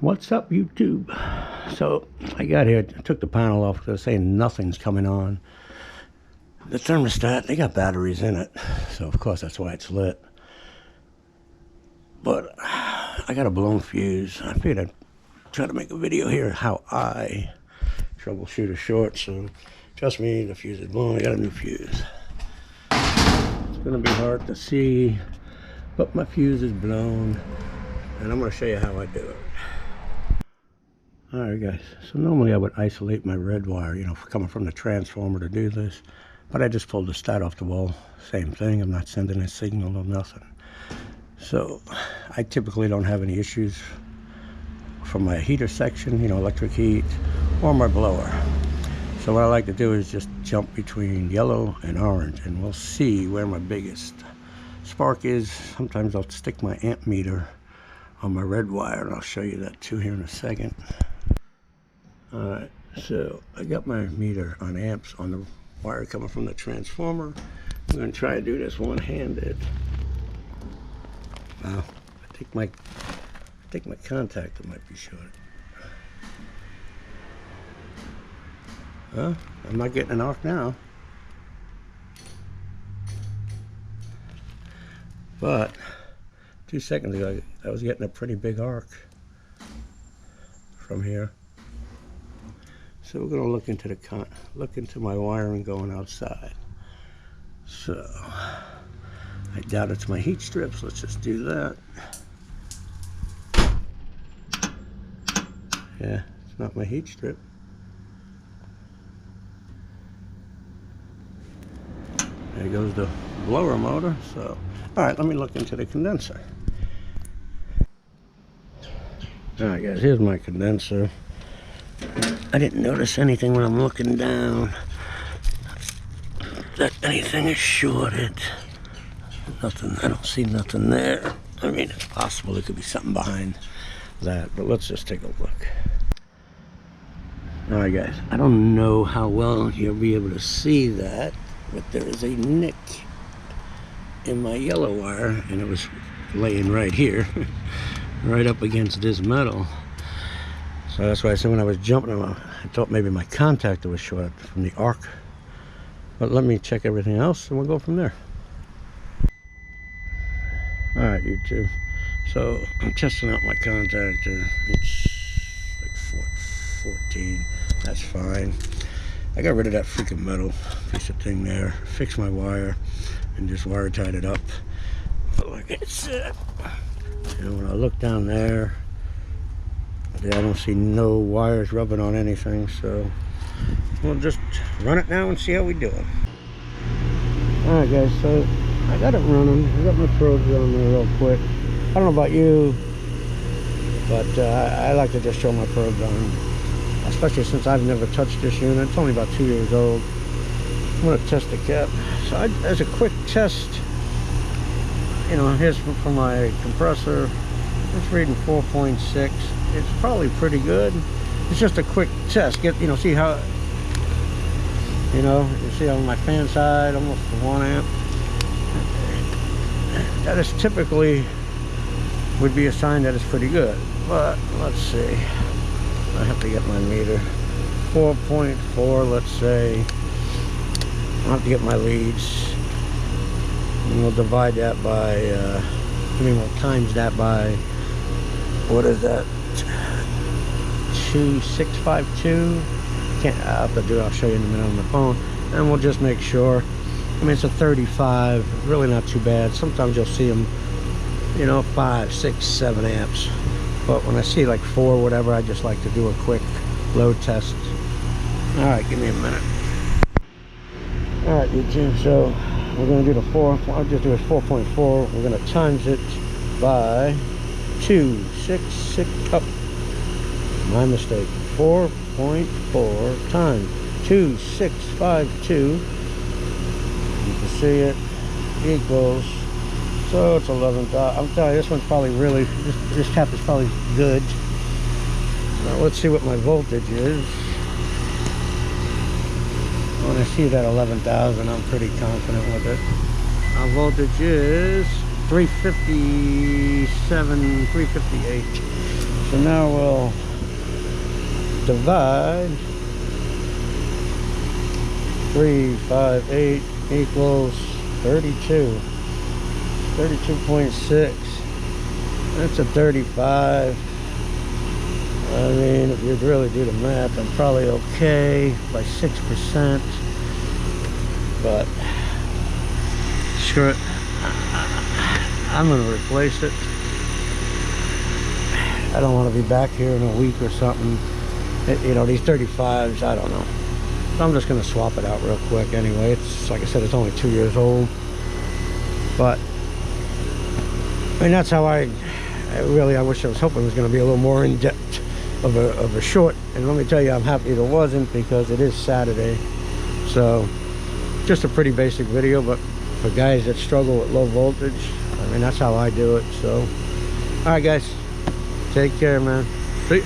What's up, YouTube? So I got here, took the panel off because I was saying nothing's coming on. The thermostat, they got batteries in it, so of course that's why it's lit. But I got a blown fuse. I figured I'd try to make a video here how I troubleshoot a short. So trust me, the fuse is blown. I got a new fuse. It's gonna be hard to see, but my fuse is blown, and I'm gonna show you how I do it. Alright guys, so normally I would isolate my red wire, you know, coming from the transformer to do this, but I just pulled the stat off the wall. Same thing, I'm not sending a signal or nothing. So I typically don't have any issues from my heater section, you know, electric heat, or my blower. So what I like to do is just jump between yellow and orange, and we'll see where my biggest spark is. Sometimes I'll stick my amp meter on my red wire, and I'll show you that too here in a second. Alright, so I got my meter on amps on the wire coming from the transformer. I'm going to try to do this one-handed. Wow, I think my contactor might be short. Well, I'm not getting an arc now. But 2 seconds ago, I was getting a pretty big arc from here. So we're going to look into my wiring going outside. So I doubt it's my heat strips. Let's just do that. Yeah, it's not my heat strip. There goes the blower motor. So, all right, let me look into the condenser. All right, guys, here's my condenser. I didn't notice anything when I'm looking down that anything is shorted. Nothing, I don't see nothing there. I mean, it's possible there could be something behind that, but let's just take a look. All right, guys, I don't know how well you'll be able to see that, but there is a nick in my yellow wire, and it was laying right here, right up against this metal. So that's why I said when I was jumping, I thought maybe my contactor was short from the arc. But let me check everything else and we'll go from there. Alright, YouTube. So I'm testing out my contactor. It's like 14. That's fine. I got rid of that freaking metal piece of thing there. Fixed my wire and just wire tied it up. But like I said, you know, when I look down there, I don't see no wires rubbing on anything, so we'll just run it now and see how we do it. Alright guys, so I got it running. I got my probes on there real quick. I don't know about you, but I like to just show my probes on, especially since I've never touched this unit. It's only about 2 years old. I'm going to test the cap. So as a quick test, you know, here's for my compressor. It's reading 4.6. It's probably pretty good. It's just a quick test. You know, see how, you know, you see on my fan side, almost 1 amp. That is typically would be a sign that it's pretty good. But let's see. I have to get my meter. 4.4, let's say. I'll have to get my leads. And we'll divide that by, we'll times that by, what is that? 2652. I'll have to do it. I'll show you in a minute on the phone, and we'll just make sure. I mean, it's a 35, really not too bad. Sometimes you'll see them, you know, 5, 6, 7 amps. But when I see like 4, whatever, I just like to do a quick load test. All right, give me a minute. All right, YouTube. So we're gonna do the 4. I'll just do a 4.4. We're gonna times it by 266. Oh, my mistake. 4.4 times 2652. You can see it equals. So it's 11,000. I'm telling you, this one's probably really. This tap is probably good. Now let's see what my voltage is. When I see that 11,000, I'm pretty confident with it. Our voltage is 357, 358. So now we'll divide 358 equals 32. 32.6. That's a 35. I mean, if you'd really do the math, I'm probably okay by 6%. But screw it. I'm gonna replace it. I don't want to be back here in a week or something. You know, these 35s, I don't know. So I'm just gonna swap it out real quick anyway. It's like I said, it's only 2 years old. But I mean, that's how I wish I was hoping it was going to be a little more in depth of a short. And let me tell you, I'm happy it wasn't, because it is Saturday. So just a pretty basic video, but for guys that struggle with low voltage, I mean, that's how I do it. So all right guys, take care, man. See ya.